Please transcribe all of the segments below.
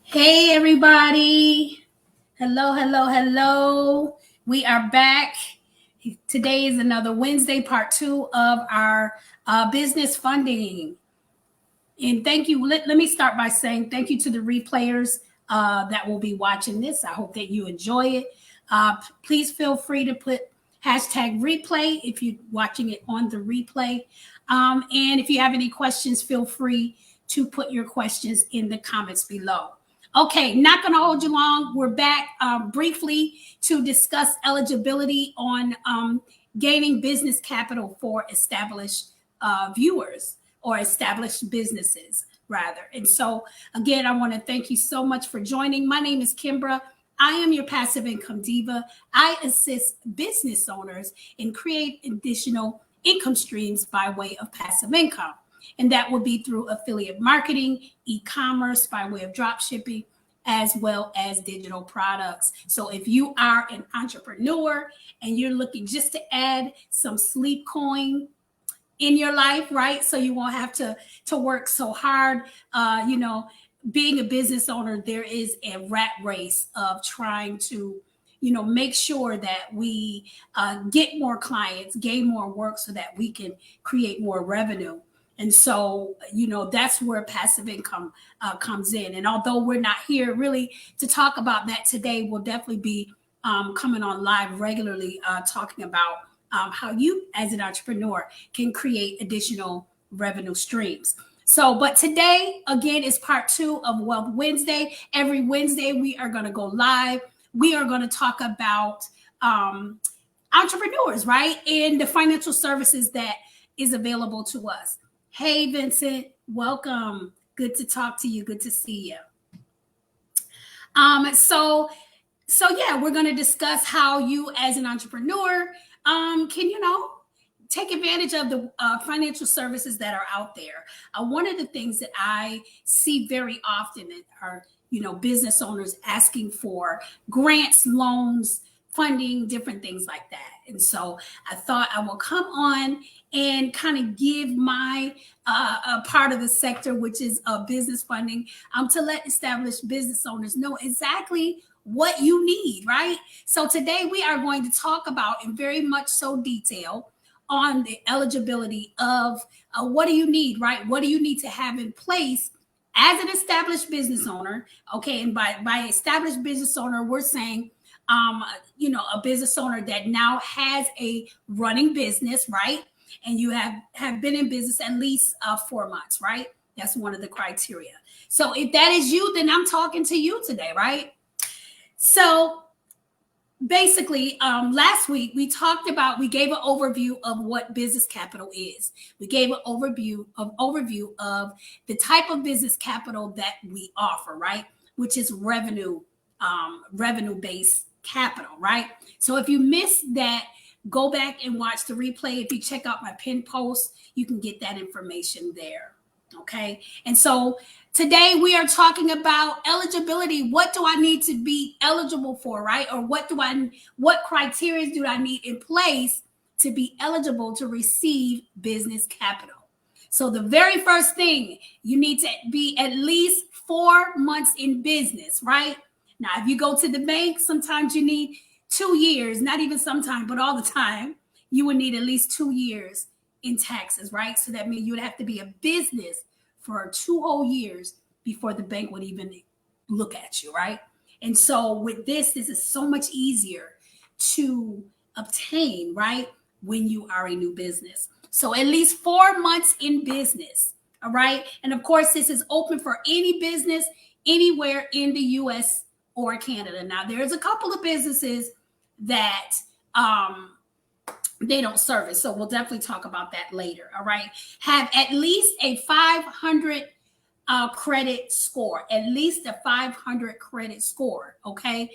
Hey, everybody. Hello, hello, hello. We are back. Today is another Wednesday, part two of our business funding. And thank you. Let me start by saying thank you to the replayers that will be watching this. I hope that you enjoy it. Please feel free to put hashtag replay if you're watching it on the replay. And if you have any questions, feel free to put your questions in the comments below. Okay, not going to hold you long. We're back briefly to discuss eligibility on gaining business capital for established viewers or established businesses, rather. And so, again, I want to thank you so much for joining. My name is Kimbra. I am your passive income diva. I assist business owners in create additional income streams by way of passive income. And that will be through affiliate marketing, e-commerce by way of drop shipping, as well as digital products. So if you are an entrepreneur and you're looking just to add some sleep coin in your life, right? So you won't have to work so hard. Being a business owner, there is a rat race of trying to make sure that we get more clients, gain more work so that we can create more revenue. And so, that's where passive income comes in. And although we're not here really to talk about that today, we'll definitely be coming on live regularly talking about how you, as an entrepreneur, can create additional revenue streams. So, but today, again, is part two of Wealth Wednesday. Every Wednesday, we are going to go live. We are going to talk about entrepreneurs, right? And the financial services that is available to us. Hey, Vincent, welcome. Good to talk to you. Good to see you. So yeah, we're going to discuss how you, as an entrepreneur, can take advantage of the financial services that are out there. One of the things that I see very often are business owners asking for grants, loans, funding, different things like that. And so I thought I will come on and kind of give my part of the sector, which is business funding, to let established business owners know exactly what you need, right? So today we are going to talk about in very much so detail on the eligibility of what do you need, right? What do you need to have in place as an established business owner? Okay, and by established business owner, we're saying a business owner that now has a running business, right? And you have been in business at least 4 months, right? That's one of the criteria. So if that is you, then I'm talking to you today, right? So basically, last week we gave an overview of what business capital is. We gave an overview of the type of business capital that we offer, right? Which is revenue based capital, right? So if you missed that, go back and watch the replay. If you check out my pinned post, you can get that information there. Okay. And so today we are talking about eligibility. What do I need to be eligible for, right? Or what criteria do I need in place to be eligible to receive business capital? So the very first thing, you need to be at least 4 months in business, right? Now, if you go to the bank, sometimes you need 2 years, not even sometimes, but all the time, you would need at least 2 years in taxes, right? So that means you would have to be a business for 2 whole years before the bank would even look at you, right? And so with this is so much easier to obtain, right? When you are a new business. So at least 4 months in business, all right? And of course, this is open for any business anywhere in the U.S. or Canada. Now, there's a couple of businesses that they don't service. So we'll definitely talk about that later. All right. Have at least a 500 credit score, at least a 500 credit score. Okay.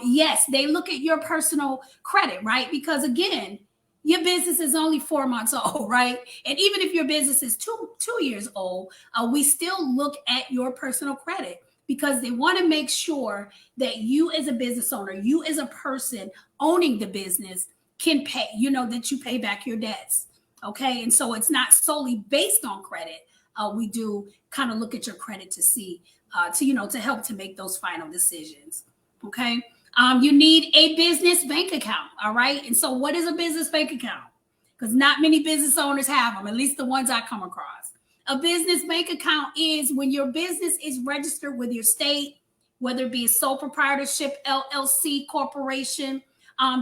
Yes, they look at your personal credit, right? Because again, your business is only 4 months old, right? And even if your business is two years old, we still look at your personal credit because they want to make sure that you as a business owner, you as a person owning the business can pay, that you pay back your debts. Okay. And so it's not solely based on credit, we do kind of look at your credit to see, to help to make those final decisions. Okay. You need a business bank account. All right. And so what is a business bank account? Because not many business owners have them, at least the ones I come across. A business bank account is when your business is registered with your state, whether it be a sole proprietorship, LLC, corporation.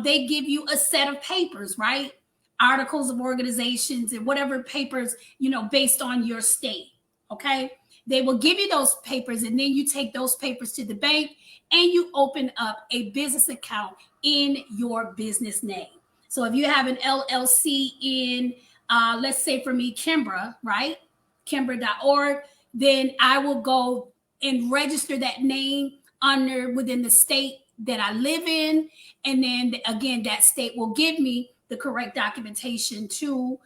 They give you a set of papers, right? Articles of organizations and whatever papers, based on your state. Okay. They will give you those papers, and then you take those papers to the bank and you open up a business account in your business name. So if you have an LLC in, let's say for me, Kimbra, right? Kimbra.org, then I will go and register that name within the state that I live in. And then again, that state will give me the correct documentation to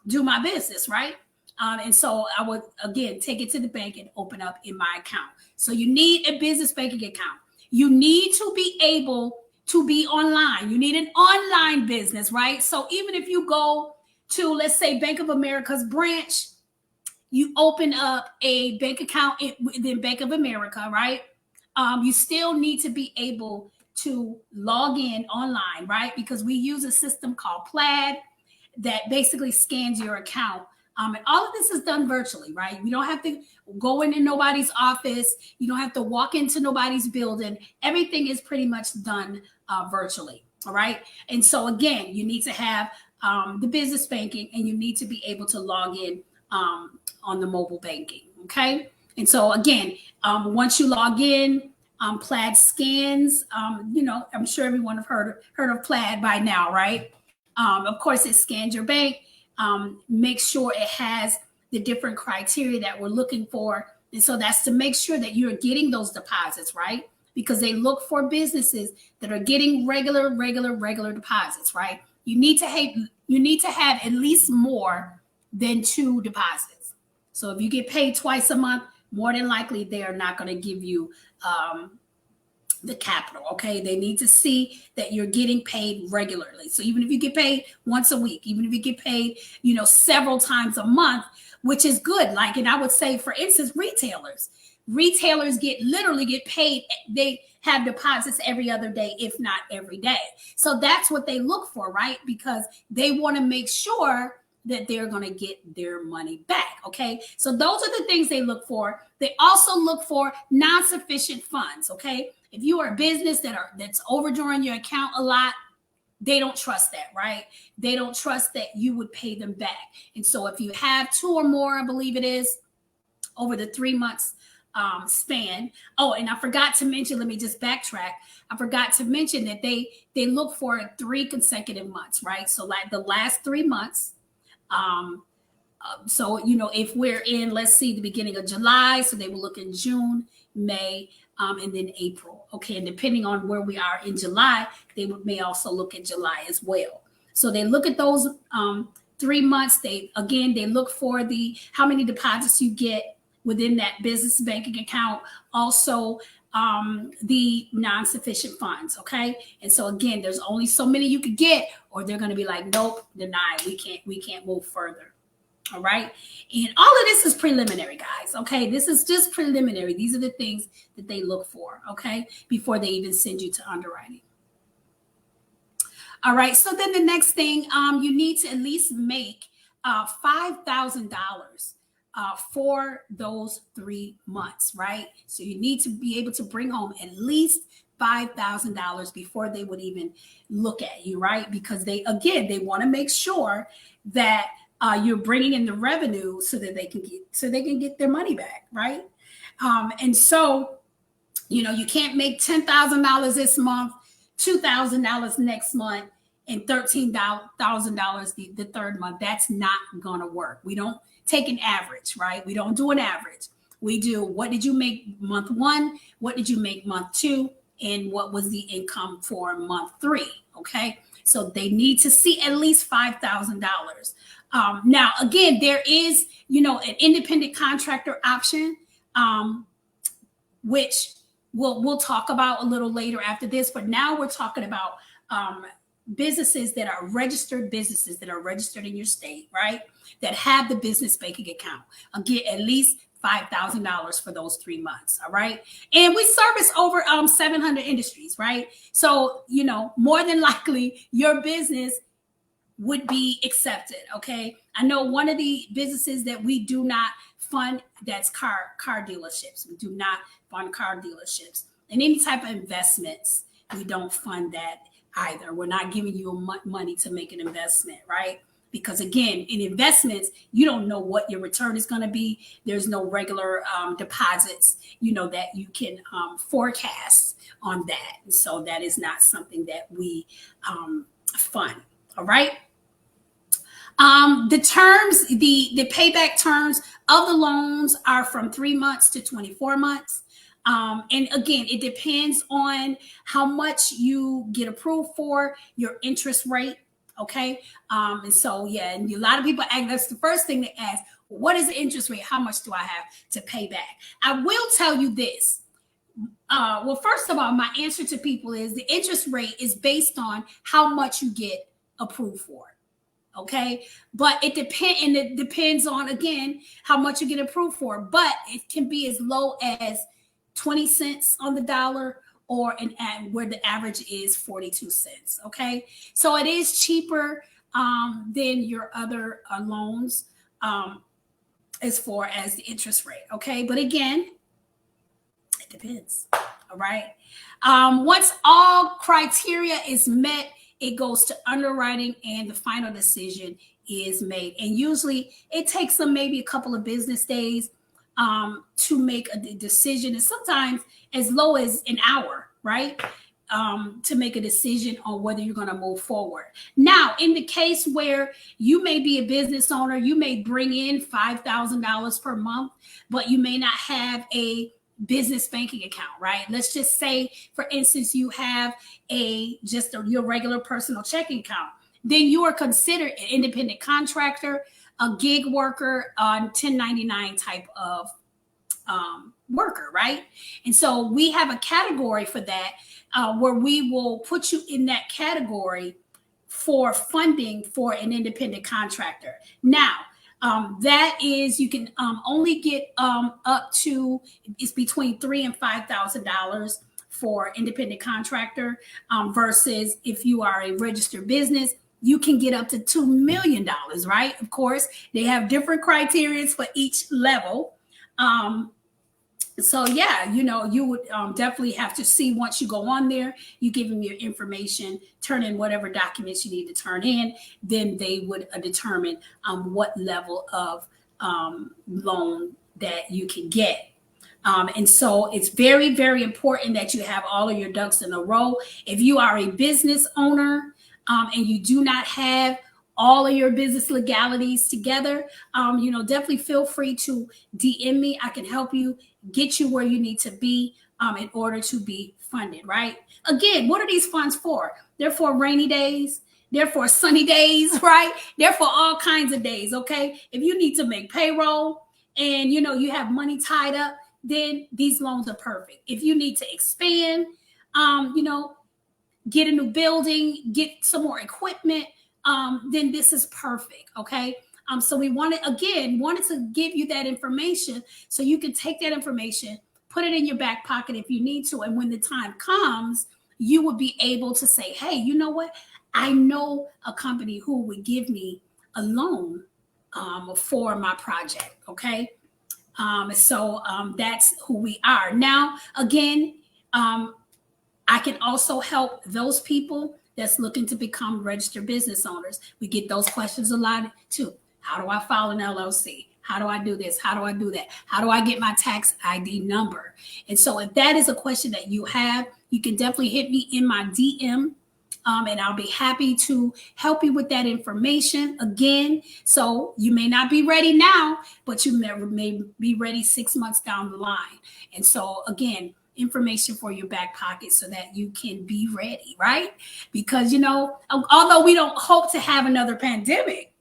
do my business, right? And so I would, again, take it to the bank and open up in my account. So you need a business banking account. You need to be able to be online. You need an online business, right? So even if you go to, let's say, Bank of America's branch, you open up a bank account within Bank of America, right? You still need to be able to log in online, right? Because we use a system called Plaid that basically scans your account. And all of this is done virtually, right? You don't have to go into nobody's office. You don't have to walk into nobody's building. Everything is pretty much done virtually, all right? And so again, you need to have the business banking, and you need to be able to log in on the mobile banking, okay? And so again, once you log in, Plaid scans, I'm sure everyone have heard of Plaid by now, right? Of course, it scans your bank, make sure it has the different criteria that we're looking for. And so that's to make sure that you're getting those deposits, right? Because they look for businesses that are getting regular deposits, right? You need to have at least more than 2 deposits. So if you get paid twice a month, more than likely they are not going to give you the capital. Okay, they need to see that you're getting paid regularly. So even if you get paid once a week, even if you get paid, several times a month, which is good. Like, and I would say, for instance, retailers literally get paid. They have deposits every other day, if not every day. So that's what they look for, right? Because they want to make sure that they're going to get their money back. Okay. So those are the things they look for. They also look for non-sufficient funds. Okay. If you are a business that's overdrawing your account a lot, they don't trust that, right? They don't trust that you would pay them back. And so if you have 2 or more, I believe it is, over the 3 months span. Oh, and I forgot to mention, let me just backtrack. I forgot to mention that they look for 3 consecutive months, right? So like the last 3 months. So, if we're in, let's see, the beginning of July, so they will look in June, May, and then April. Okay. And depending on where we are in July, they may also look at July as well. So they look at those 3 months. They look for how many deposits you get within that business banking account. Also, the non-sufficient funds. Okay. And so again, there's only so many you could get, or they're going to be like, nope, denied. We can't move further. All right. And all of this is preliminary, guys. Okay. This is just preliminary. These are the things that they look for. Okay. Before they even send you to underwriting. All right. So then the next thing, you need to at least make $5,000 for those 3 months, right? So you need to be able to bring home at least $5,000 before they would even look at you, right? Because they want to make sure that you're bringing in the revenue so that they can get their money back, right? And so, you can't make $10,000 this month, $2,000 next month, and $13,000 the third month. That's not gonna work. We don't take an average, right? We don't do an average. We do, what did you make month 1? What did you make month 2? And what was the income for month 3? Okay. So they need to see at least $5,000. Now, again, there is, an independent contractor option, which we'll talk about a little later after this. But now we're talking about businesses that are registered businesses that are registered in your state, right? That have the business banking account. Get at least $5,000 for those 3 months. All right. And we service over 700 industries, right? So, more than likely your business would be accepted. Okay. I know one of the businesses that we do not fund, that's car dealerships. We do not fund car dealerships, and any type of investments. We don't fund that either. We're not giving you money to make an investment, right? Because again, in investments, you don't know what your return is going to be. There's no regular deposits, that you can forecast on that. And so that is not something that we fund. All right. The terms, the payback terms of the loans are from 3 months to 24 months. And again, it depends on how much you get approved for, your interest rate. Okay. And so, yeah, and a lot of people ask, that's the first thing they ask, what is the interest rate? How much do I have to pay back? I will tell you this. Well, first of all, my answer to people is the interest rate is based on how much you get approved for. Okay. But it depends on, again, how much you get approved for, but it can be as low as 20 cents on the dollar, or where the average is 42 cents. Okay. So it is cheaper than your other loans as far as the interest rate. Okay. But again, it depends. All right. Once all criteria is met, it goes to underwriting and the final decision is made. And usually it takes them maybe a couple of business days to make a decision, and sometimes as low as an hour, right? To make a decision on whether you're going to move forward. Now, in the case where you may be a business owner, you may bring in $5,000 per month, but you may not have a business banking account, right? Let's just say, for instance, you have your regular personal checking account. Then you are considered an independent contractor, a gig worker, on 1099 type of worker, right? And so we have a category for that where we will put you in that category for funding for an independent contractor. Now, that is, you can only get up to, it's between $3,000 and $5,000 for independent contractor, versus if you are a registered business, you can get up to $2 million, right? Of course, they have different criteria for each level. So yeah, you would definitely have to see, once you go on there, you give them your information, turn in whatever documents you need to turn in, then they would determine what level of loan that you can get. And so it's very, very important that you have all of your ducks in a row. If you are a business owner and you do not have all of your business legalities together, definitely feel free to DM me. I can help you get you where you need to be in order to be funded, right? Again, what are these funds for? They're for rainy days. They're for sunny days, right? They're for all kinds of days, okay? If you need to make payroll and, you have money tied up, then these loans are perfect. If you need to expand, get a new building, get some more equipment, then this is perfect. Okay. So we wanted to give you that information so you can take that information, put it in your back pocket if you need to. And when the time comes, you would be able to say, hey, you know what? I know a company who would give me a loan for my project. Okay. So that's who we are. Now, again, I can also help those people that's looking to become registered business owners. We get those questions a lot too. How do I file an LLC? How do I do this? How do I do that? How do I get my tax ID number? And so if that is a question that you have, you can definitely hit me in my DM. And I'll be happy to help you with that information. Again, so you may not be ready now, but you may be ready 6 months down the line. And so again, information for your back pocket so that you can be ready, right? Because, although we don't hope to have another pandemic,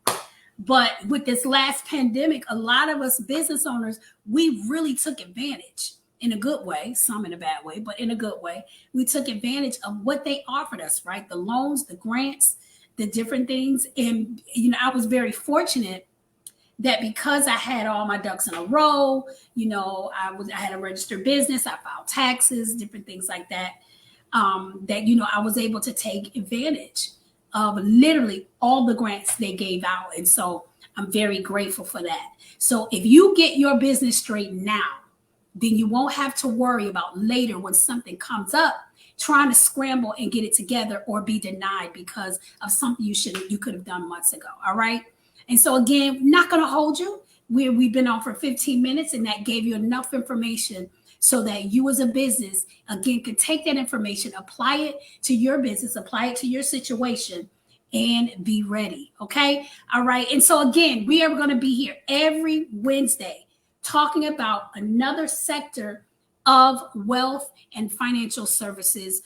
but with this last pandemic, a lot of us business owners, we really took advantage. in a good way, some in a bad way, but in a good way. We took advantage of what they offered us, right? The loans, the grants, the different things. And, I was very fortunate that because I had all my ducks in a row, I had a registered business, I filed taxes, different things like that, I was able to take advantage of literally all the grants they gave out. And so I'm very grateful for that. So if you get your business straight now, then you won't have to worry about later when something comes up trying to scramble and get it together or be denied because of something you could have done months ago. All right. And so again, not going to hold you. We've been on for 15 minutes, and that gave you enough information so that you as a business, again, can take that information, apply it to your business, apply it to your situation, and be ready. Okay. All right. And so again, we are going to be here every Wednesday talking about another sector of wealth and financial services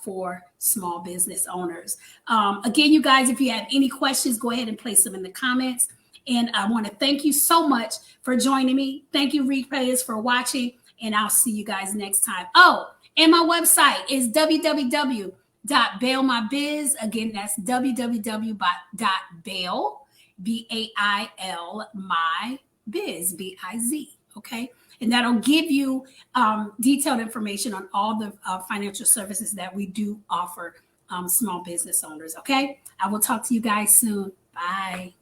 for small business owners. Again, you guys, if you have any questions, go ahead and place them in the comments. And I want to thank you so much for joining me. Thank you, replayers, for watching, and I'll see you guys next time. Oh, and my website is www.bailmybiz. Again, that's www.bail, B-A-I-L, my biz, B-I-Z. Okay. And that'll give you detailed information on all the financial services that we do offer small business owners. Okay. I will talk to you guys soon. Bye.